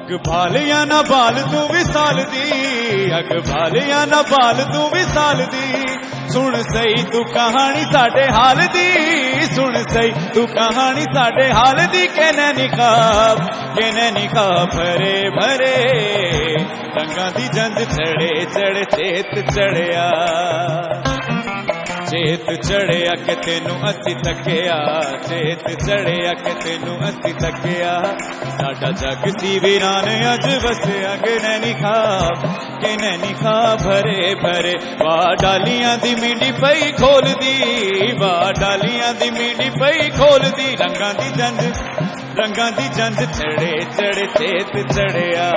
اگ بال یا نہ بال تو وصال دی اگ بال یا نہ بال تو وصال دی سن سہی تو کہانی ساڈے حال دی سن سہی تو کہانی ساڈے حال دی کہنے نکاب بھرے بھرے رنگاں دی جنج چڑھے چڑھ چیت چڑھیا چیت چڑھیا کہ تینوں اسی تکیا چیت چڑھیا کہ تینوں اسی تکیا ساڈا جگ سی ویران اج وسیا کہ نہیں کھا بھرے بھرے واہ ڈالیاں دی مینڈی پئی کھول دی واہ ڈالیاں دی مینڈی پئی کھول دی رنگاں دی جنج چڑھے چڑھ چیت چڑھیا.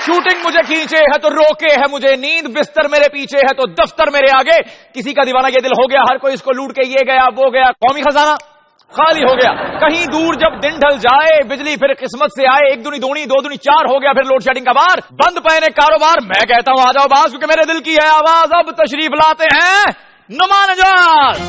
شوٹنگ مجھے کھینچے ہے تو روکے ہے مجھے نیند بستر میرے پیچھے ہے تو دفتر میرے آگے کسی کا دیوانہ یہ دل ہو گیا ہر کوئی اس کو لوٹ کے یہ گیا وہ گیا قومی خزانہ خالی ہو گیا. کہیں دور جب دن ڈھل جائے بجلی پھر قسمت سے آئے 1 دونی 2 دونی 2 دونی 4 ہو گیا پھر لوڈ شیڈنگ کا بار بند پہنے کاروبار. میں کہتا ہوں آ جاؤ باز کیونکہ میرے دل کی ہے آواز اب تشریف لاتے ہیں نعمان اجاز.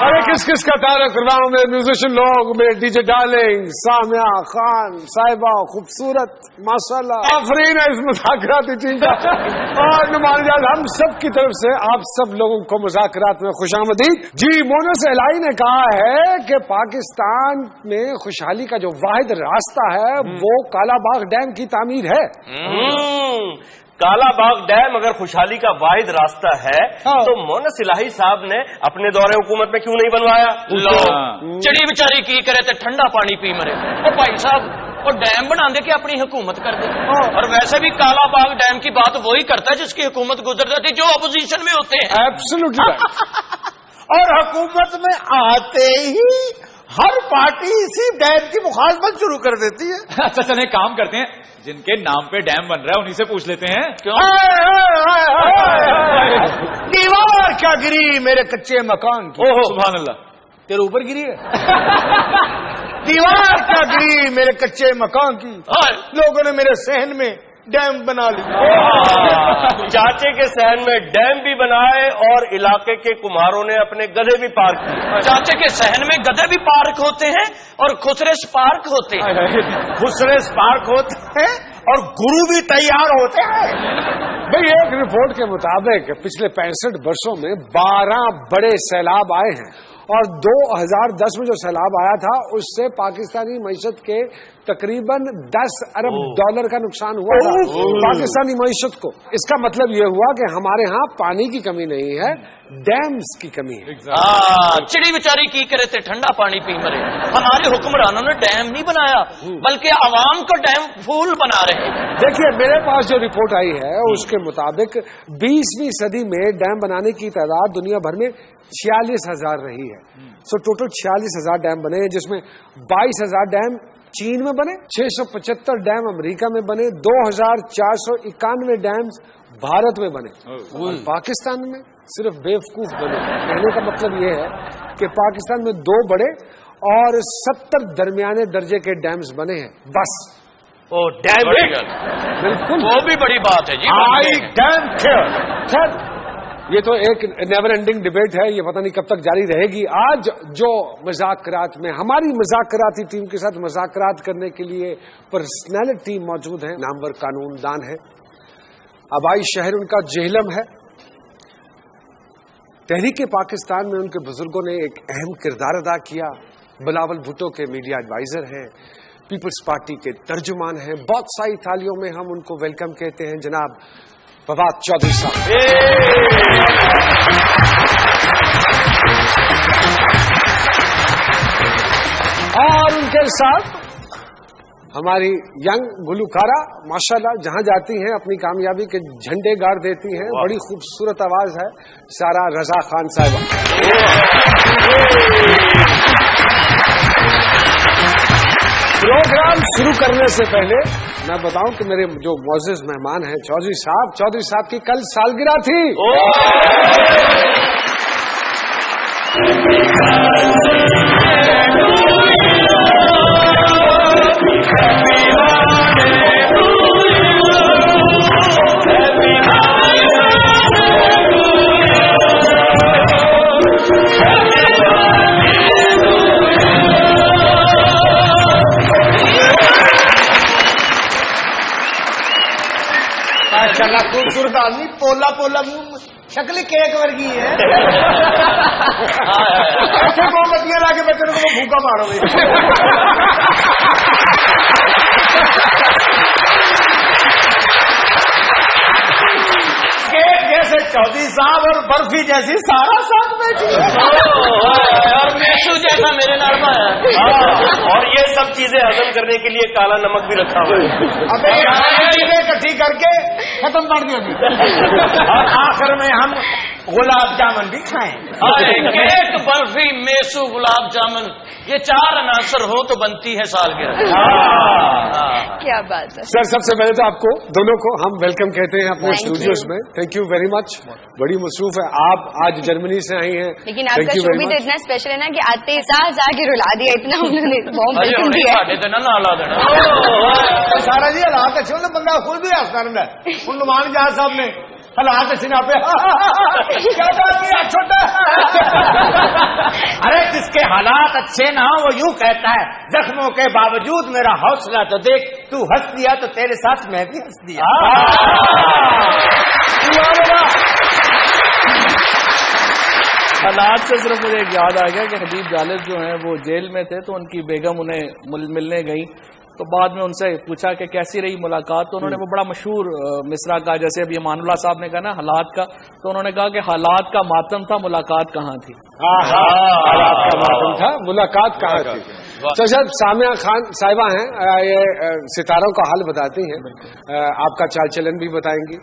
ارے کس کا تعارف کر رہا ہوں میں میوزیشین لوگ میں D J darling Samiya Khan صاحبہ خوبصورت ماشاءاللہ آفرین ہے اس مذاکراتی ٹیم کا اور نعمان اجاز ہم سب کی طرف سے آپ سب لوگوں کو مذاکرات میں خوش آمدید. جی مونس الہی نے کہا ہے کہ پاکستان میں خوشحالی کا جو واحد راستہ ہے وہ کالا باغ ڈیم کی تعمیر ہے. کالا باغ ڈیم اگر خوشحالی کا واحد راستہ ہے تو مونس الہی صاحب نے اپنے دور حکومت میں کیوں نہیں بنوایا؟ لو چڑی بچاری کی کرے تے ٹھنڈا پانی پی مرے. اور بھائی صاحب اور ڈیم بنا دے کہ اپنی حکومت کر دے. اور ویسے بھی کالا باغ ڈیم کی بات وہی کرتا ہے جس کی حکومت گزر جاتی جو اپوزیشن میں ہوتے ہیں. ایبسولوٹلی. اور حکومت میں آتے ہی ہر پارٹی اسی ڈیم کی مخالفت شروع کر دیتی ہے. اچھا چلیں کام کرتے ہیں جن کے نام پہ ڈیم بن رہا ہے انہیں سے پوچھ لیتے ہیں. کیوں دیوار کیا گری میرے کچے مکان کی. سبحان اللہ. تیرے اوپر گری ہے. دیوار کیا گری میرے کچے مکان کی لوگوں نے میرے صحن میں ڈیم بنا لی. چاچے کے صحن میں ڈیم بھی بنائے اور علاقے کے کمہاروں نے اپنے گدھے بھی پارک کیے. چاچے کے صحن میں گدھے بھی پارک ہوتے ہیں اور خسرے پارک ہوتے ہیں. خسرے پارک ہوتے ہیں اور گرو بھی تیار ہوتے ہیں. بھئی ایک رپورٹ کے مطابق پچھلے 65 برسوں میں 12 بڑے سیلاب آئے ہیں اور 2010 میں جو سیلاب آیا تھا اس سے پاکستانی معیشت کے تقریباً $10 ارب کا نقصان ہوا تھا پاکستانی معیشت کو. اس کا مطلب یہ ہوا کہ ہمارے ہاں پانی کی کمی نہیں ہے ڈیمز کی کمی ہے. چڑی بیچاری کی کرے تھے ٹھنڈا پانی پی مرے. ہمارے حکمرانوں نے ڈیم نہیں بنایا بلکہ عوام کو ڈیم پھول بنا رہے ہیں. دیکھیے میرے پاس جو رپورٹ آئی ہے اس کے مطابق 20ویں صدی میں ڈیم بنانے کی تعداد دنیا بھر میں 46,000 رہی ہے. سو ٹوٹل 46,000 ڈیم بنے ہیں جس میں 22,000 ڈیم چین میں بنے 675 ڈیم امریکہ میں بنے 2,491 ڈیمز بھارت میں بنے اور پاکستان میں صرف بیوقوف بنے. کہنے کا مطلب یہ ہے کہ پاکستان میں 2 بڑے اور 70 درمیانے درجے کے ڈیمز بنے ہیں بس. بالکل وہ بھی بڑی بات ہے جی. یہ تو ایک نیور اینڈنگ ڈبیٹ ہے یہ پتہ نہیں کب تک جاری رہے گی. آج جو مذاکرات میں ہماری مذاکراتی ٹیم کے ساتھ مذاکرات کرنے کے لیے پرسنالٹی موجود ہے نامور قانون دان ہے. آبائی شہر ان کا جہلم ہے. تحریک پاکستان میں ان کے بزرگوں نے ایک اہم کردار ادا کیا. بلاول بھٹو کے میڈیا ایڈوائزر ہیں. پیپلز پارٹی کے ترجمان ہیں. بہت ساری تھالیوں میں ہم ان کو ویلکم کہتے ہیں جناب فواد چودھری صاحب. اور ان کے ساتھ ہماری ینگ گلوکارہ ماشاءاللہ جہاں جاتی ہیں اپنی کامیابی کے جھنڈے گاڑ دیتی ہیں. بڑی خوبصورت آواز ہے سارا رضا خان صاحبہ. پروگرام شروع کرنے سے پہلے میں بتاؤں کہ میرے جو معزز مہمان ہیں چودھری صاحب کی کل سالگرہ تھی. ماشاءاللہ خوبصورت آدمی, پولا منہ, شکل کیک ورگی ہے. اچھا کو بتیاں لا کے بچوں کو بھوکا مارو گے. کیک جیسے چودھری صاحب اور برفی جیسی سارا ساتھ بیٹھی اور میشو جیسا میرے نرما ہے. اور یہ سب چیزیں ہضم کرنے کے لیے کالا نمک بھی رکھا ہوا ہے. ابھی چیزیں اکٹھی کر کے ختم کر دیا. اور آخر میں ہم گلاب جامن بھی کھائیں. کیک, برفی, میسو, گلاب جامن, یہ 4 عناصر ہو تو بنتی ہے سالگرہ. کیا بات ہے سر, سب سے پہلے تو آپ کو دونوں کو ہم ویلکم کہتے ہیں اپنے اسٹوڈیوز میں. Thank you very much. بڑی مصروف ہے آپ, آج جرمنی سے آئی ہیں. لیکن آپ کا شو بھی تو اتنا اسپیشل ہے نا کہ آتے جا کے رلا دیا اتنا انہوں نے ویلکم کیا. سارا جی حالات اچھے ہوتے بندہ خود بھی ہنستا رہتا ہے. نعمان جہاز صاحب نے حالات اچھے نہ پہ چھوٹا. ارے جس کے حالات اچھے نہ ہو وہ یوں کہتا ہے زخموں کے باوجود میرا حوصلہ تو دیکھ, تو ہنس دیا تو تیرے ساتھ میں بھی ہنس دیا. حالات سے صرف مجھے ایک یاد آ گیا کہ حبیب جالب جو ہیں وہ جیل میں تھے تو ان کی بیگم انہیں ملنے گئی تو بعد میں ان سے پوچھا کہ کیسی رہی ملاقات, تو انہوں نے وہ بڑا مشہور مصرع کہا, جیسے ابھی امان اللہ صاحب نے کہا نا حالات کا, تو انہوں نے کہا کہ حالات کا ماتم تھا, ملاقات کہاں تھی. حالات کا ماتم تھا, ملاقات کہاں تھی. تو صاحب سامیہ خان صاحبہ ہیں, یہ ستاروں کا حال بتاتی ہیں, آپ کا چال چلن بھی بتائیں گی.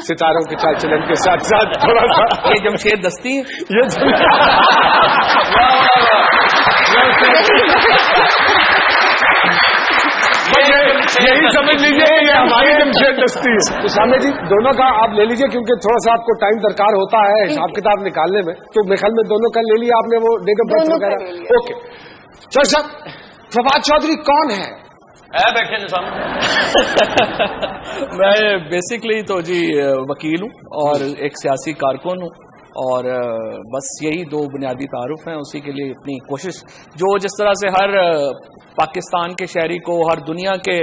ستاروں کے چال چلن کے ساتھ ساتھ تھوڑا سا یہ جمشید دستی یہی سمجھ لیجیے کہ یہ ہماری جمشید دستی ہے. تو سامنے جی دونوں کا آپ لے لیجیے کیونکہ تھوڑا سا آپ کو ٹائم درکار ہوتا ہے حساب کتاب نکالنے میں, تو میرے خیال میں دونوں کا لے لیا آپ نے وہ ڈیٹ آف برتھ وغیرہ. اوکے چل صاحب, فواد چودھری کون ہے؟ بیٹھے میں بیسکلی تو جی وکیل ہوں اور ایک سیاسی کارکن ہوں, اور بس یہی 2 بنیادی تعارف ہیں. اسی کے لیے اپنی کوشش جو جس طرح سے ہر پاکستان کے شہری کو, ہر دنیا کے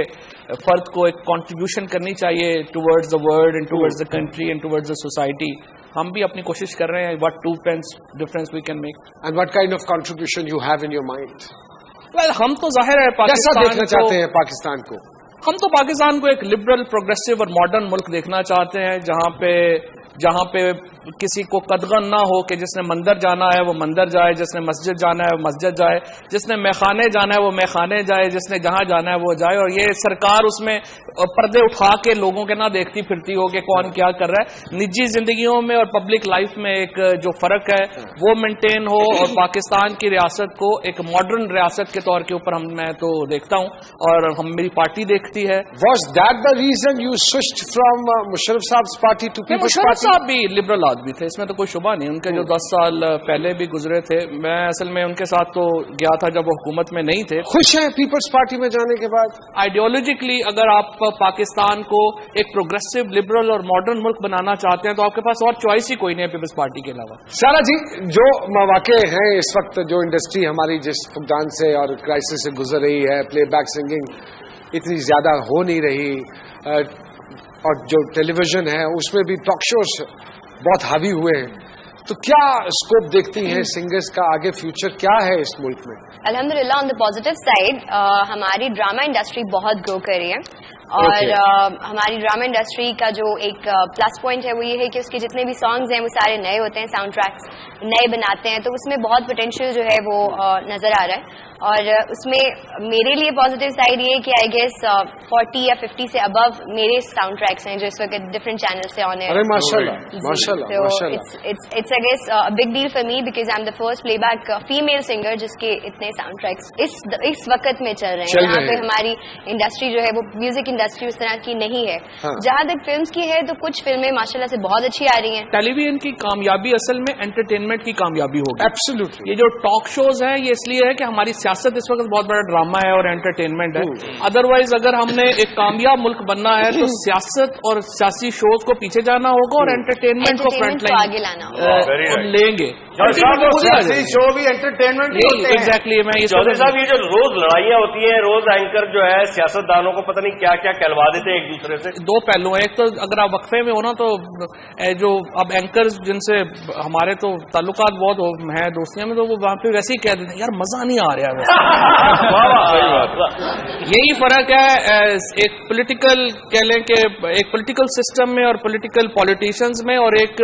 فرد کو ایک کنٹریبیوشن کرنی چاہیے towards the world and towards the country and towards the society, ہم بھی اپنی کوشش کر رہے ہیں. what 2 pence difference we can make. And what kind of contribution you have in your mind? well, ہم تو ظاہر ہے کیسا دیکھنا چاہتے ہیں پاکستان کو؟ ہم تو پاکستان کو ایک لبرل, پروگریسو اور ماڈرن ملک دیکھنا چاہتے ہیں جہاں پہ کسی کو قدغن نہ ہو کہ جس نے مندر جانا ہے وہ مندر جائے, جس نے مسجد جانا ہے وہ مسجد جائے, جس نے میخانے جانا ہے وہ میخانے جائے, جس نے جہاں جانا ہے وہ جائے. اور یہ سرکار اس میں پردے اٹھا کے لوگوں کے نہ دیکھتی پھرتی ہو کہ کون کیا کر رہا ہے. نجی زندگیوں میں اور پبلک لائف میں ایک جو فرق ہے وہ مینٹین ہو, اور پاکستان کی ریاست کو ایک ماڈرن ریاست کے طور کے اوپر میں تو دیکھتا ہوں, اور میری پارٹی دیکھتی ہے. Was that the reason you switched from Musharraf Saab's party to People's Musharraf Party? صاحب بھی لبرل آدمی تھے, اس میں تو کوئی شبہ نہیں. ان کے جو 10 سال پہلے بھی گزرے تھے, میں اصل میں ان کے ساتھ تو گیا تھا جب وہ حکومت میں نہیں تھے. خوش ہیں پیپلز پارٹی میں جانے کے بعد؟ آئیڈیالوجیکلی اگر آپ پاکستان کو ایک پروگریسو, لبرل اور ماڈرن ملک بنانا چاہتے ہیں تو آپ کے پاس اور چوائس ہی کوئی نہیں ہے پیپلز پارٹی کے علاوہ. سارا جی, جو مواقع ہیں اس وقت, جو انڈسٹری ہماری جس فقدان سے اور کرائسس سے گزر رہی ہے, پلے بیک سنگنگ اتنی زیادہ ہو نہیں رہی, اور جو ٹیلی ویژن ہے اس میں بھی ٹاک شوز بہت حاوی ہوئے ہیں, تو کیا اسکوپ دیکھتی ہیں سنگرز کا, آگے فیوچر کیا ہے اس ملک میں؟ الحمدللہ آن دا پازیٹیو سائڈ ہماری ڈرامہ انڈسٹری بہت گرو کر رہی ہے, اور ہماری ڈرامہ انڈسٹری کا جو ایک پلس پوائنٹ ہے وہ یہ ہے کہ اس کے جتنے بھی سانگز ہیں وہ سارے نئے ہوتے ہیں, ساؤنڈ ٹریکس نئے بناتے ہیں, تو اس میں بہت پوٹینشیل جو ہے وہ نظر آ رہا ہے. اور اس میں میرے لیے پازیٹیو سائڈ یہ کہ آئی گیس 40 یا 50 سے ابو میرے ساؤنڈ ٹریکس ہیں جو اس وقت ڈفرنٹ چینل سے آن ہے. It's I guess big deal for me because I am the first playback female singer جس کے اتنے ساؤنڈ ٹریکس اس وقت میں چل رہے ہیں. یہاں پہ ہماری انڈسٹری جو ہے وہ میوزک انڈسٹری اس طرح کی نہیں ہے. جہاں تک فلمس کی ہے تو کچھ فلمیں ماشاءاللہ سے بہت اچھی آ رہی ہیں. ٹیلی ویژن کی کامیابی اصل میں انٹرٹینمنٹ کی کامیابی ہوگی. ایبسلیوٹلی. یہ جو ٹاک شوز ہیں یہ اس لیے ہے کہ ہماری سیاست اس وقت بہت بڑا ڈرامہ ہے اور انٹرٹینمنٹ ہے. ادروائز اگر ہم نے ایک کامیاب ملک بننا ہے تو سیاست اور سیاسی شوز کو پیچھے جانا ہوگا اور انٹرٹینمنٹ کو فرنٹ لائن آگے لانا لیں گے. شو بھی انٹرٹینمنٹ ایگزیکٹلی. میں چودھری صاحب یہ جو روز لڑائیاں ہوتی ہیں روز اینکر جو ہے سیاست دانوں کو پتہ نہیں کیا کیا کہلوا دیتے ایک دوسرے سے. دو پہلو ہیں. ایک تو اگر آپ وقفے میں ہونا تو جو اب اینکرز جن سے ہمارے تو تعلقات بہت ہیں دوستیاں میں تو وہ وہاں پہ ویسے ہی کہہ دیتے ہیں یار مزہ نہیں آ رہا ویسے. یہی فرق ہے ایک پولیٹیکل کہہ لیں کہ ایک پولیٹیکل سسٹم میں اور پولیٹیکل پالیٹیشنز میں اور ایک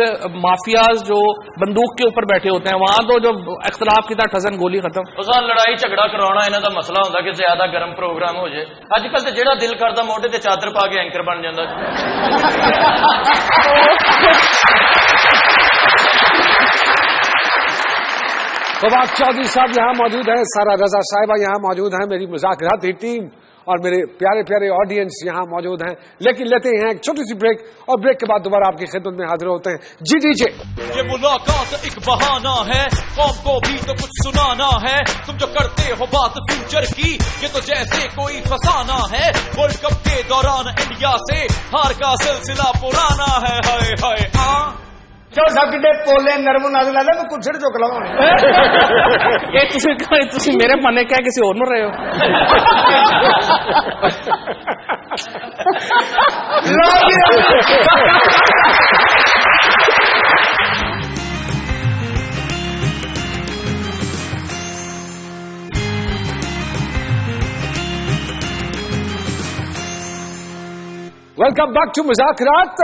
مافیاز جو بندوق کے اوپر بیٹھے ہوتے ہیں وہاں تو جو اختلاف کی طرح ٹھزن گولی ختم. لڑائی جھگڑا کرانا انہوں کا مسئلہ ہوتا کہ زیادہ گرم پروگرام ہو جائے. اج کل تو جہاں دل کرتا موٹے تے چادر پا کے اینکر بن جاتا. فواد چودھری صاحب یہاں موجود ہیں, سارا رضا صاحبہ یہاں موجود ہیں, میری مذاکراتی ٹیم اور میرے پیارے پیارے آڈینس یہاں موجود ہیں. لیکن لیتے ہیں ایک چھوٹی سی بریک اور بریک کے بعد دوبارہ آپ کی خدمت میں حاضر ہوتے ہیں. جی ڈی جے. یہ ملاقات ایک بہانہ ہے, قوم کو بھی تو کچھ سنانا ہے. تم جو کرتے ہو بات فیوچر کی یہ تو جیسے کوئی فسانہ ہے. ورلڈ کپ کے دوران انڈیا سے ہار کا سلسلہ پرانا ہے. ہائے ہائے پولے نرم نازل میں کچھ چک لوا میرے من کیا کسی اور مر رہے ہو. ویلکم بیک ٹو مذاکرات.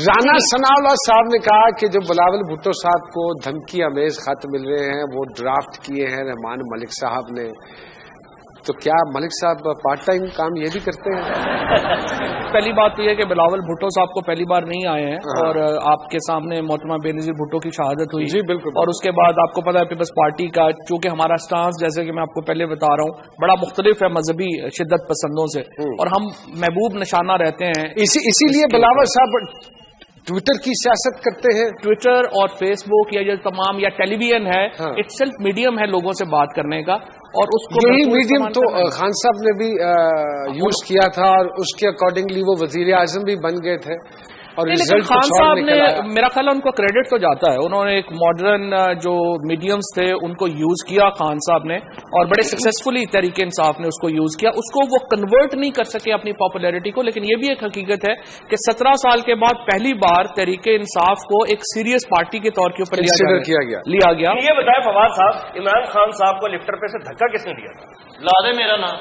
رانا ثناءاللہ صاحب نے کہا کہ جو بلاول بھٹو صاحب کو دھمکی امیز خط مل رہے ہیں وہ ڈرافٹ کیے ہیں رحمان ملک صاحب نے. تو کیا ملک صاحب پارٹ ٹائم کام یہ بھی کرتے ہیں؟ پہلی بات تو یہ کہ بلاول بھٹو صاحب کو پہلی بار نہیں آئے ہیں اور آپ کے سامنے محترمہ بے نظیر بھٹو کی شہادت ہوئی. جی بالکل. اور اس کے بعد آپ کو پتا ہے پیپلز پارٹی کا چونکہ ہمارا سٹانس جیسے کہ میں آپ کو پہلے بتا رہا ہوں بڑا مختلف ہے مذہبی شدت پسندوں سے اور ہم محبوب نشانہ رہتے ہیں. اسی لیے بلاول صاحب ٹویٹر کی سیاست کرتے ہیں. ٹویٹر اور فیس بک یا جو تمام یا ٹیلی ویژن ہے اٹ سیلف میڈیم ہے لوگوں سے بات کرنے کا اور اس کو یہی میڈیم تو خان صاحب نے بھی یوز کیا تھا اور اس کے اکارڈنگلی وہ وزیر اعظم بھی بن گئے تھے. اور خان صاحب نے میرا خیال ہے ان کو کریڈٹ تو جاتا ہے انہوں نے ایک ماڈرن جو میڈیمز تھے ان کو یوز کیا خان صاحب نے اور بڑے سکسیسفلی تحریک انصاف نے اس کو یوز کیا. اس کو وہ کنورٹ نہیں کر سکے اپنی پاپولیرٹی کو. لیکن یہ بھی ایک حقیقت ہے کہ 17 سال کے بعد پہلی بار تحریک انصاف کو ایک سیریس پارٹی کے طور کے اوپر لیا گیا. یہ بتائیں فواد صاحب عمران خان صاحب کو لفٹر پہ سے دھکا کس نے دیا تھا؟ لا دے میرا نام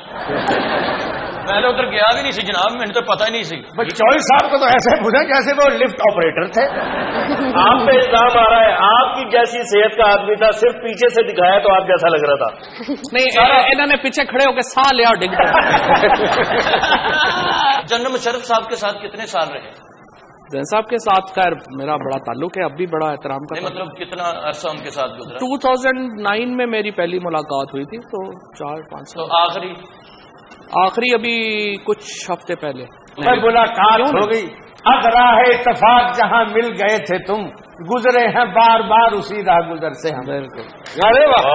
میں نے ادھر گیا بھی نہیں سی جناب میں تو پتہ ہی نہیں سی. چوہدری صاحب کو تو ایسے پوچھا جیسے وہ لفٹ آپریٹر تھے. آپ پہ الزام آ رہا ہے آپ کی جیسی صحت کا آدمی تھا صرف پیچھے سے دکھایا تو آپ جیسا لگ رہا تھا. نہیں انہوں نے پیچھے کھڑے ہو کے سا لیا ڈگ جنرل مشرف صاحب کے ساتھ کتنے سال رہے؟ جن صاحب کے ساتھ خیر میرا بڑا تعلق ہے اب بھی بڑا احترام کا. مطلب کتنا عرصہ ان کے ساتھ گزرا؟ 2009 میں میری پہلی ملاقات ہوئی تھی تو 4-5 سال. تو آخری ابھی کچھ ہفتے پہلے ملاقات ہو گئی. اب راہ اتفاق جہاں مل گئے تھے تم گزرے ہیں بار بار اسی راہ گزر سے ہم. بالکل. ارے واہ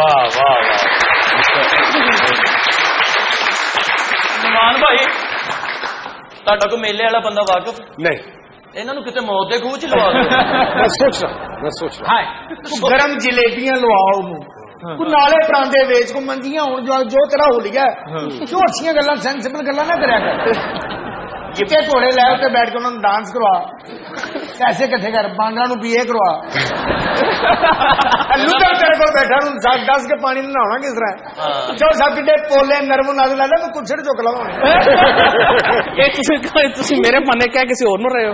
مان بھائی تہاڈا کوئی میلے والا بندہ واقف نہیں انہوں کتنے موت کے خوہ چ لوا دو. میں سوچ رہا گرم جلیبیاں لواؤ کو نالے پراندے ویچ کو منجیاں ہوں جو تیرا ہو لیا کیوں اچھی گلا سینسیبل گلا نہ کریا کر. چٹے گھوڑے لے کے بیٹھ کے انہوں نے ڈانس کروا پیسے کٹھے کر باندرا نو پیے کروا لوٹر تیرے کو بیٹھا دس کے پانی نہانا کس طرح جو سب کٹے پولے نرم نازل لا میں کچھ چک لوا. میرے من کیا کسی اور رہے ہو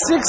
6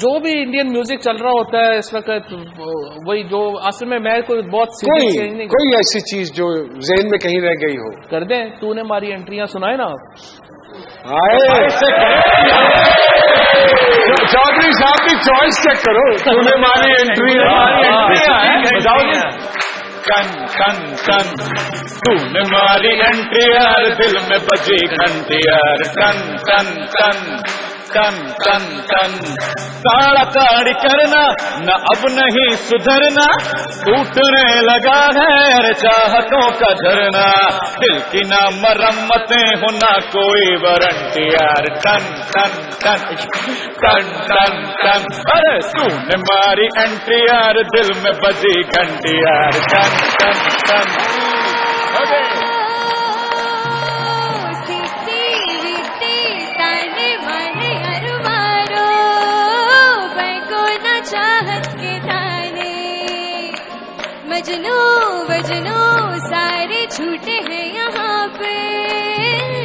جو بھی انڈین میوزک چل رہا ہوتا ہے اس وقت وہی جو اصل میں کوئی بہت چینج نہیں کوئی ایسی چیز جو ذہن میں کہیں رہ گئی ہو کر دیں. تو نے ہماری انٹریاں سنائے نا چودھری صاحب کی چوائس چیک کرو. تو نے ہماری انٹری کن کن کن تو نے ماری انٹری یار دل میں بجی گھنٹی یار کن کن کن کن کن کن کاڑا کاڑی کرنا نہ اب نہیں سدھرنا ٹوٹنے لگا ہے چاہتوں کا جھرنا دل کی نہ مرمتیں ہو نہ کوئی وارنٹی یار کن کن کن کن کن کن ارے تو نے ماری انٹری یار دل میں بجی گھنٹی یار کن کن کن مجنو بجنو سارے جھوٹے ہیں یہاں پہ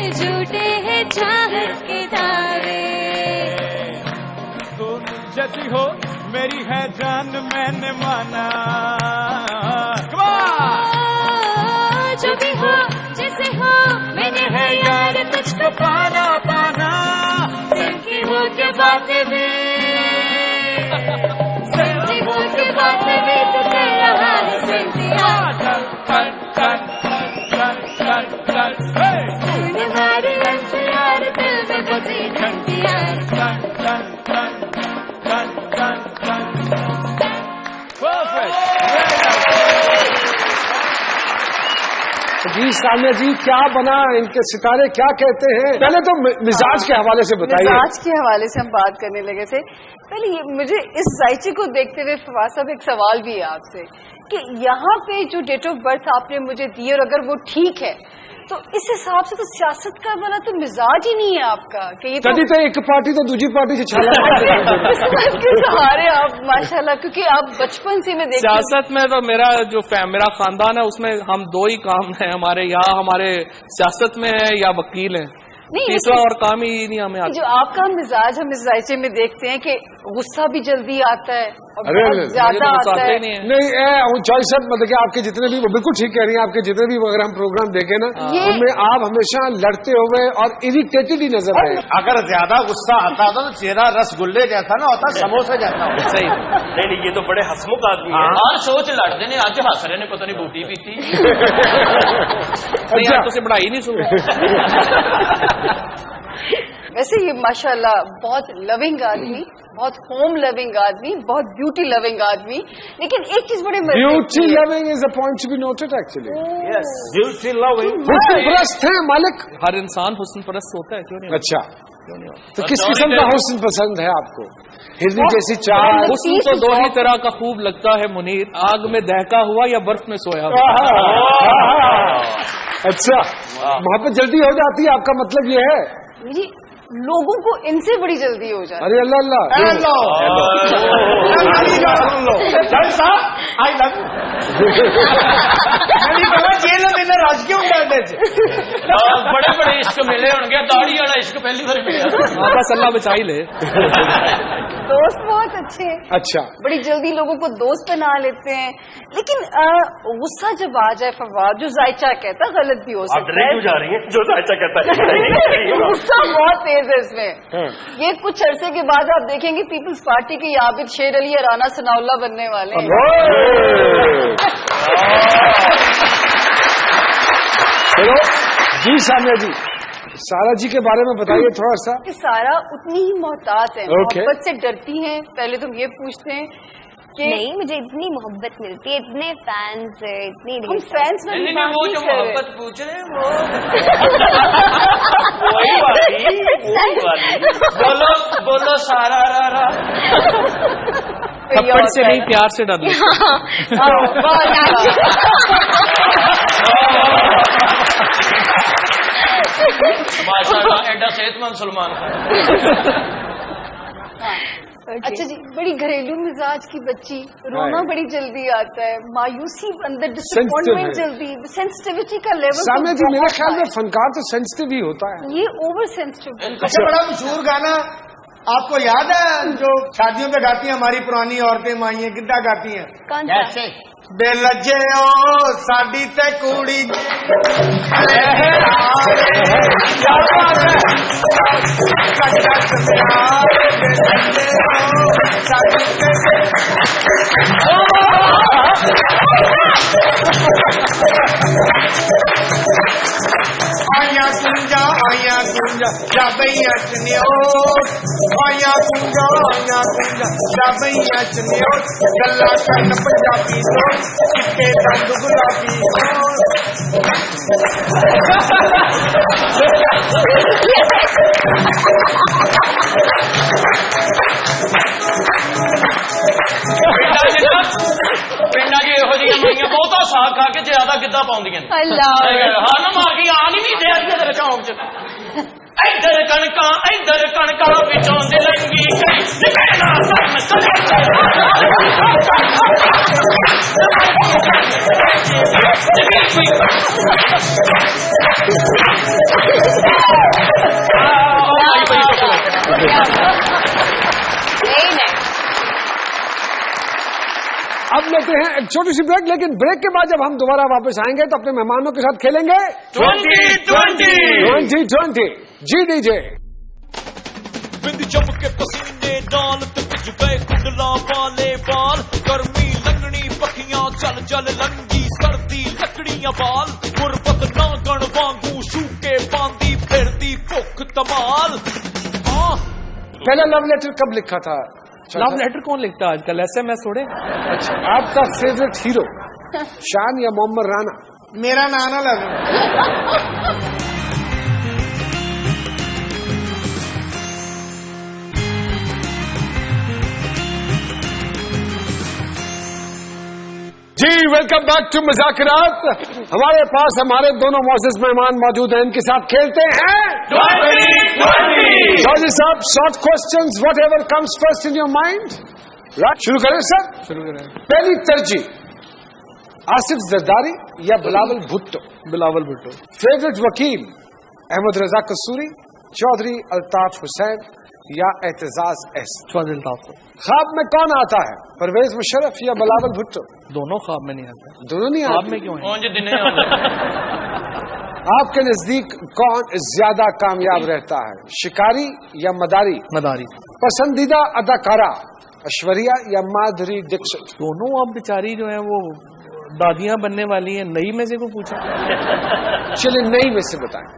جھوٹے ہیں چاہت کے دعوے. تو جیسی ہو میری ہے جان میں نے مانا جو بھی ہو جیسے ہو میں نے ہے یار تجھ کو پانا پانا سنتی ہو کے باتیں بھی سنتی ہو کے باتیں بھی تو کر رہا ہے سنتی ہماری یار دل میں بجی گھنٹی جی ثانیہ جی کیا بنا ان کے ستارے کیا کہتے ہیں؟ پہلے تو مزاج کے حوالے سے بتائیے. مزاج کے حوالے سے ہم بات کرنے لگے تھے. پہلے مجھے اس ذائچے کو دیکھتے ہوئے فواز صاحب ایک سوال بھی ہے آپ سے کہ یہاں پہ جو ڈیٹ آف برتھ آپ نے مجھے دی اور اگر وہ ٹھیک ہے تو اس حساب سے تو سیاست کا والا تو مزاج ہی نہیں ہے آپ کا کہ یہ تو ایک پارٹی تو دوسری پارٹی سے چھالا کے سہارے آپ ماشاءاللہ کیونکہ آپ بچپن سے میں دیکھ سیاست میں تو میرا خاندان ہے اس میں ہم دو ہی کام ہیں ہمارے یا ہمارے سیاست میں ہیں یا وکیل ہیں تیسرا اور کام ہی نہیں ہمیں آتا. جو آپ کا مزاج ہم اس ذائچے میں دیکھتے ہیں کہ غصہ بھی جلدی آتا ہے اور بہت زیادہ آتا ہے. نہیں چوائس مطلب کہ آپ کے جتنے بھی وہ بالکل ٹھیک کہہ رہی ہیں. آپ کے جتنے بھی اگر ہم پروگرام دیکھیں نا ان میں آپ ہمیشہ لڑتے ہوئے اور اریٹیٹڈ ہی نظر آئے. اگر زیادہ غصہ آتا تو چہرہ رس گلے جیسا نہ ہوتا سموسے جیسا ہوتا. صحیح نہیں یہ تو بڑے ہسمکھ آدمی ہیں. ہر سوچ لڑتے نے اج ہس رہے نے پتہ نہیں بوٹی پیتی تو بڑھائی نہیں سن. ویسے یہ ماشاءاللہ بہت لونگ آدمی بہت ہوم لونگ آدمی بہت بیوٹی لونگ آدمی لیکن ایک چیز بڑے beauty loving is a point to be noted actually. Beauty loving حسن پرست ہے مالک. ہر انسان حسن پرست ہوتا ہے کیوں نہیں؟ اچھا تو کس قسم کا حسن پسند ہے آپ کو؟ ہرنی جیسی چال. حسن تو دو ہی طرح کا خوب لگتا ہے منیر آگ میں دہکا ہوا یا برف میں سویا ہوا. اچھا محبت جلدی ہو جاتی ہے آپ کا مطلب یہ ہے؟ جی لوگوں کو ان سے بڑی جلدی ہو جاتی. ارے اللہ بڑے بڑے عشق ملے ہوں گے داڑھی والا عشق پہلی بار ملا. بس اللہ بچائی لے. دوست بہت اچھے ہیں. اچھا بڑی جلدی لوگوں کو دوست بنا لیتے ہیں لیکن غصہ جب آ جائے فواد جو ذائچہ کہتا ہے غلط بھی ہو سکتا ہے. جا رہی ہیں جو ذائچہ کہتا ہے غصہ بہت تیز ہے اس میں. یہ کچھ عرصے کے بعد آپ دیکھیں گے پیپلز پارٹی کے عابد شیر علی یا رانا ثناء اللہ بننے والے ہیں. چلو جی ثانیہ جی سارا جی کے بارے میں بتائیے تھوڑا سا. سارا اتنی ہی محتاط ہے محبت سے ڈرتی ہیں. پہلے تم یہ پوچھتے ہیں کہ نہیں مجھے اتنی محبت ملتی ہے اتنے فینس ہے اتنی فینس وہ جو محبت پوچھ رہے ہیں بولو بولو سارا را تھپڑ سے نہیں پیار سے ڈر ماشاء اللہ ایڈا صحت مند سلمان خان. اچھا جی بڑی گھریلو مزاج کی بچی رونا بڑی جلدی آتا ہے مایوسی اندر ڈسپوائنٹمنٹ جلدی سینسٹیوٹی کا لیول. سامنے جی میرے خیال میں فنکار تو سینسٹیو ہی ہوتا ہے. یہ اوور سینسٹیو. بڑا مشہور گانا آپ کو یاد ہے جو شادیوں پہ گاتی ہیں ہماری پرانی عورتیں مائیں گدھا گاتی ہیں کیسے؟ بے لجے او ساڈی تے کوڑی آیا کنجا جابیا چنیو آیا کنجا جابیا چنیو گلا کرن پنجابی تو چٹے دند گلابی پنڈا کی یہو جہاں مائیاں بہت ساگ کھا کے زیادہ گدا پاؤندیاں ہاں نہ مار کے آ نہیں دے چونک چ ادھر کਣਕਾਂ ਵਿੱਚੋਂ ਦੇ ਲੰਗੀ اب لیتے ہیں ایک چھوٹی سی بریک، لیکن بریک کے بعد جب ہم دوبارہ واپس آئیں گے تو اپنے مہمانوں کے ساتھ کھیلیں گے 2020 جی ڈی جے. بند چم کے پسینے نال تے بج گئے کنڈلا والے بال، گرمی لنگنی پکھیاں چل چل لنگی سردی لکڑیاں بال، غربت ناگن وانگو شوکے باندی پھردی بھوک تمال. پہلا لو لیٹر کب لکھا تھا؟ لو لیٹر کون لکھتا ہے آج کل؟ ایسے میں سوڑے. اچھا، آپ کا فیوریٹ ہیرو شان یا محمد رانا؟ میرا نانا لگا. جی ویلکم بیک ٹو مذاکرات. ہمارے پاس ہمارے دونوں معزز مہمان موجود ہیں، ان کے ساتھ کھیلتے ہیں جی صاحب. Short questions what ever comes first in your mind. شروع کریں سر. شروع کریں. پہلی ترجیح آصف زرداری یا بلاول بھٹو؟ بلاول بھٹو. فیوریٹ وکیل احمد رضا قصوری، چودھری الطاف حسین یا اعتزاز ایس؟ چودھری الطاف. خواب میں کون آتا ہے، پرویز مشرف یا بلاول بھٹو؟ دونوں خواب میں نہیں آتے. دونوں نہیں خواب آتے. میں کیوں ہیں؟ آپ کے نزدیک کون زیادہ کامیاب رہتا ہے، شکاری یا مداری؟ مداری. پسندیدہ اداکارہ ایشوریا یا مادھوری ڈکشن؟ دونوں اب بیچاری جو ہیں وہ دادیاں بننے والی ہیں. نئی میں سے کو پوچھا. چلیے نئی میں سے بتائیں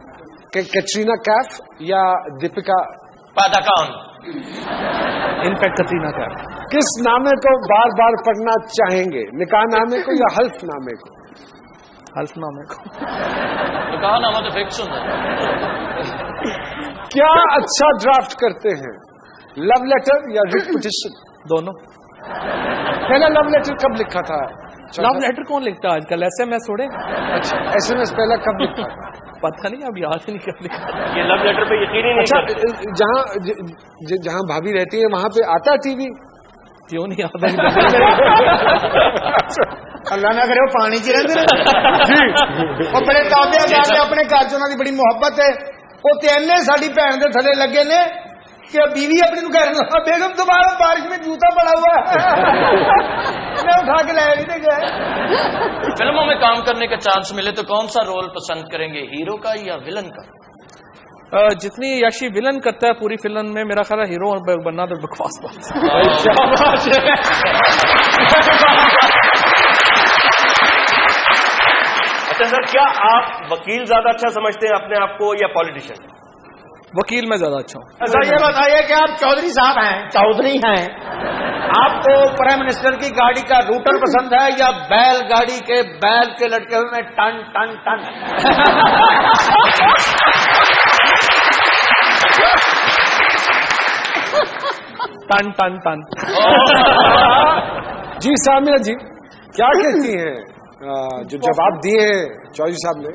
کہ کیٹرینا کیف یا دیپکا پاداکان؟ انفیکٹ کترینا کیف. کس نامے کو بار بار پڑھنا چاہیں گے، نکاح نامے کو یا حلف نامے کو؟ حلف نامے کو. نکاح نامہ تو فکس ہوتا ہے. کیا اچھا ڈرافٹ کرتے ہیں، لو لیٹر یا ریٹ پٹیشن؟ دونوں. پہلا لو لیٹر کب لکھا تھا؟ لو لیٹر کون لکھتا ہے آج کل؟ ایسے میں سوڑے. اچھا، ایس ایم ایس پہلا کب لکھا تھا؟ پتہ نہیں، اب یاد ہی نہیں کب لکھا. یہ لو لیٹر پہ یقین ہی نہیں. اچھا، جہاں بھابھی رہتی ہے وہاں پہ آتا ہے ٹی وی؟ کیوں نہیں آتا؟ اللہ نہ کرے وہ پانی چ رہتے وہ بڑے تابع اپنے گھر چ انہوں کی بڑی محبت ہے. وہ تینے ساری بھن کے تھلے لگے نے کہ بیوی اپنی گھر بیگم دوبارہ بارش میں جوتا پڑا ہوا ہے میں اٹھا کے لایا بھی نہیں گیا. فلموں میں کام کرنے کا چانس ملے تو کون سا رول پسند کریں گے، ہیرو کا یا ولن کا؟ جتنی یاشی ولن کرتا ہے پوری فلم میں، میرا خیال ہے ہیرو بننا تو بکواس بات. اچھا سر، کیا آپ وکیل زیادہ اچھا سمجھتے ہیں اپنے آپ کو یا پالیٹیشین؟ وکیل میں زیادہ اچھا ہوں. اچھا یہ بتائیے کہ آپ چودھری صاحب ہیں، چودھری ہیں، آپ کو پرائم منسٹر کی گاڑی کا روٹر پسند ہے یا بیل گاڑی کے بیل کے لٹکے ہوئے میں ٹن ٹن ٹن؟ ٹن ٹن ٹن. جی سامعہ جی کیا کہتی ہیں جو جواب دیے ہیں چودھری صاحب نے؟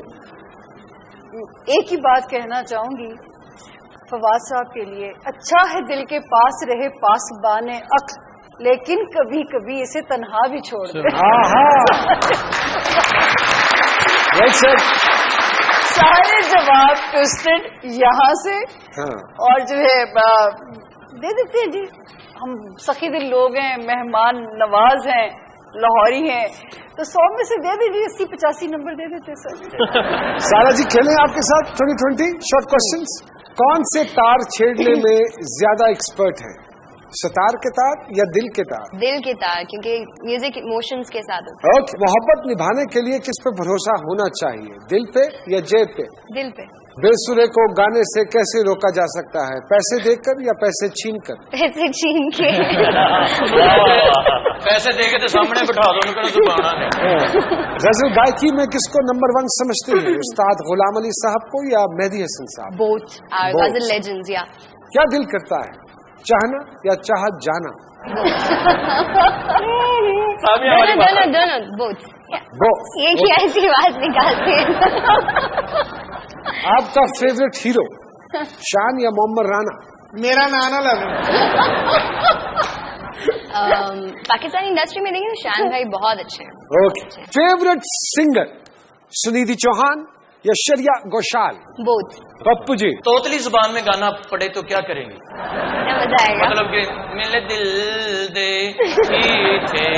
ایک ہی بات کہنا چاہوں گی فواد صاحب کے لیے، اچھا ہے دل کے پاس رہے پاسبان عقل، لیکن کبھی کبھی اسے تنہا بھی چھوڑ دے. سارے جواب ٹوسٹڈ یہاں سے اور جو ہے دے دیتے ہیں جی, ہم سخی دل لوگ ہیں, مہمان نواز ہیں, لاہوری ہیں, تو 100 میں سے دے دیجیے, 80-85 نمبر دے دیتے سر. سارا جی کھیلیں آپ کے ساتھ 2020 شارٹ کوشچنز. کون سے تار چھیڑنے میں زیادہ ایکسپرٹ ہیں, ستار کے تار یا دل کے تار؟ دل کے تار, کیونکہ میوزک ایموشنز کے ساتھ ہوتا اوکے. محبت نبھانے کے لیے کس پہ بھروسہ ہونا چاہیے, دل پہ یا جیب پہ؟ دل پہ. بے سرے کو گانے سے کیسے روکا جا سکتا ہے, پیسے دے کر یا پیسے چھین کر؟ پیسے چھین کے. پیسے دے کے تو سامنے بٹھا دو, ان کو زبانہ نہیں. غزل گائکی میں کس کو نمبر 1 سمجھتے ہیں, استاد غلام علی صاحب کو یا مہدی حسن صاحب؟ Both are ghazal legends. یا کیا دل کرتا ہے, چاہنا یا چاہت جانا؟ بوتھ. یہ کیا ایسی بات نکالتے ہیں. آپ کا فیوریٹ ہیرو شان یا محمد رانا؟ میرا نانا لگا. پاکستانی انڈسٹری میں دیکھیں تو شان بھائی بہت اچھے ہیں. Okay. Favourite singer Sunidhi Chauhan یا شریعہ گوشال؟ بوتھ. پپو جی توتلی زبان میں گانا پڑے تو کیا کریں گے؟ مزہ آئے گا. مطلب کہ میرے دل دے تھے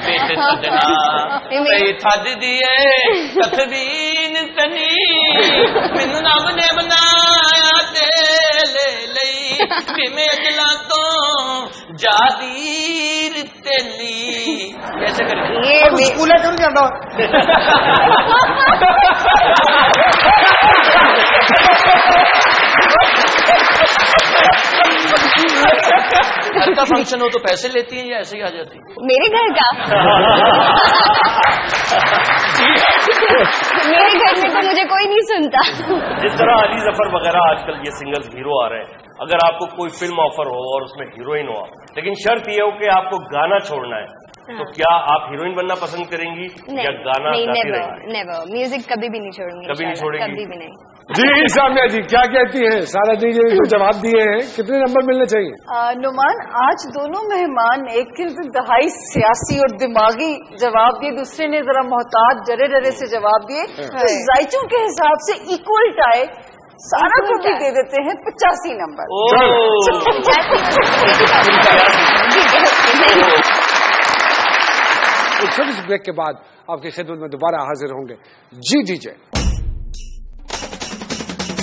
بیٹ سجنا تھد دیے تثبین تنی مینوں رب نے بنایا تے لے لئی کہ میں اجلا تو جادیر تیلی. کیسے کریں گے؟ اسکولے کیوں نہیں جاتا؟ گھر کا فنکشن ہو تو پیسے لیتی ہیں یا ایسے ہی آ جاتی ہیں؟ میرے گھر کا میرے گھر میں تو مجھے کوئی نہیں سنتا. جس طرح علی ظفر وغیرہ آج کل یہ سنگرز ہیرو آ رہے ہیں, اگر آپ کو کوئی فلم آفر ہو اور اس میں ہیروئن ہو, لیکن شرط یہ ہو کہ آپ کو گانا چھوڑنا ہے, تو کیا آپ ہیروئن بننا پسند کریں گی یا گانا گاتی رہیں گی؟ نیور. میوزک کبھی بھی نہیں چھوڑوں گی. کبھی نہیں چھوڑیں گی؟ کبھی بھی نہیں. جی سامیا جی کیا کہتی ہیں؟ سارا جی جو جواب دیے ہیں, کتنے نمبر ملنے چاہیے؟ نعمان, آج دونوں مہمان ایک کے دہائی سیاسی اور دماغی جواب دیے, دوسرے نے ذرا محتاط ڈرے ڈرے سے جواب دیے. تو ذائچوں کے حساب سے ایکول ٹائی, سارا کو بھی دے دیتے ہیں 85 نمبر. ایک چھوٹی سی بریک کے بعد آپ کی خدمت میں دوبارہ حاضر ہوں گے. جی ڈی جے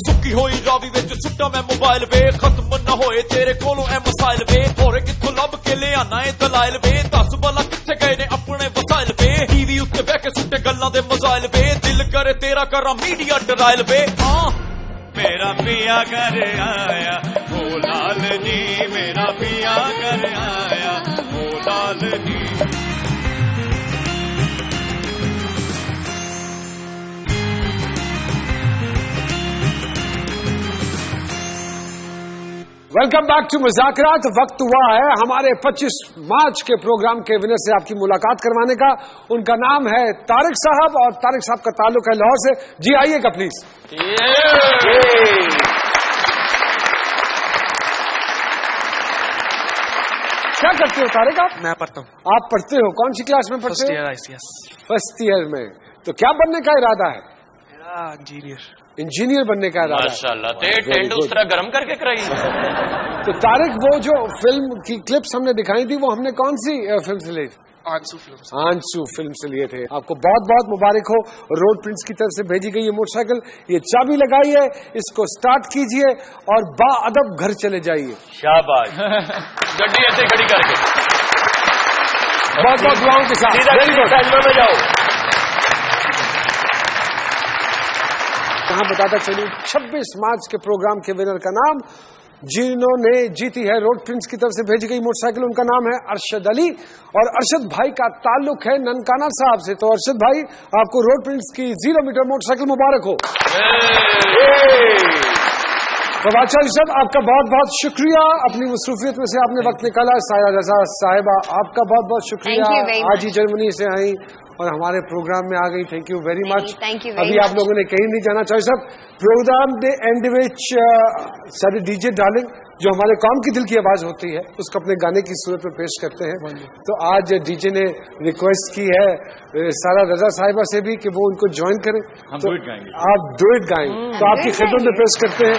سکی ہوئی راوی وچ سٹا میں موبائل وے, ختم نہ ہوئے تیرے کولوں اے مسائل وے, اور کتھوں لب کے لے آنا اے دلائل وے, دس بلا کتھے گئے نے اپنے وسائل وے, ٹی وی اُتے بیٹھ کے سٹے گلاں دے مزائل وے, دل کرے تیرا کراں میڈیا ٹرائل وے. میرا پیا گھر آیا وہ لال جی, میرا پیا گھر آیا وہ لال جی. ویلکم بیک ٹو مذاکرات. وقت ہوا ہے ہمارے 25 مارچ کے پروگرام کے ونر سے آپ کی ملاقات کروانے کا. ان کا نام ہے طارق صاحب, اور طارق صاحب کا تعلق ہے لاہور سے. جی آئیے گا پلیز. کیا کرتے ہو طارق آپ؟ میں پڑھتا ہوں. آپ پڑھتے ہو, کون سی کلاس میں پڑھتے ہو؟ فرسٹ ایئر میں. تو کیا بننے کا ارادہ ہے؟ انجینئر. انجینئر بننے کا ارادہ. ماشاءاللہ, ٹینٹ اس طرح گرم کر کے کرائی. تو طارق وہ جو فلم کی کلپس ہم نے دکھائی تھی وہ ہم نے کون سی فلم سے لی؟ آنسو فلم سے لیے تھے. آپ کو بہت بہت مبارک ہو. روڈ پرنس کی طرف سے بھیجی گئی یہ موٹر سائیکل, یہ چابی لگائی ہے, اس کو سٹارٹ کیجئے اور با ادب گھر چلے جائیے. شاباش. گڈی ایسے کھڑی کر کے بہت بہت دعاؤں کے ساتھ جاؤ. کہاں بتاتا چلوں 26 مارچ کے پروگرام کے ونر کا نام, جنہوں نے جیتی ہے روڈ پرنس کی طرف سے بھیجی گئی موٹر سائیکل, ان کا نام ہے ارشد علی, اور ارشد بھائی کا تعلق ہے ننکانہ صاحب سے. تو ارشد بھائی آپ کو روڈ پرنس کی 0 میٹر موٹر سائیکل مبارک ہو. فواد چودھری صاحب آپ کا بہت بہت شکریہ, اپنی مصروفیت میں سے آپ نے وقت نکالا. سایہ رضا صاحبہ آپ کا بہت بہت شکریہ, آج ہی جرمنی سے آئی اور ہمارے پروگرام میں آ گئی. Thank you very much. ابھی آپ لوگوں نے کہیں نہیں جانا چاہیے صاحب. پروگرام دے اینڈ وچ سارے ڈی جے ڈارلنگ جو ہمارے قوم کی دل کی آواز ہوتی ہے اس کو اپنے گانے کی صورت میں پیش کرتے ہیں. تو آج ڈی جے نے ریکویسٹ کی ہے سارا رضا صاحبہ سے بھی کہ وہ ان کو جوائن کریں. تو آپ ڈو اٹ گائیں, تو آپ کی خدمت میں پیش کرتے ہیں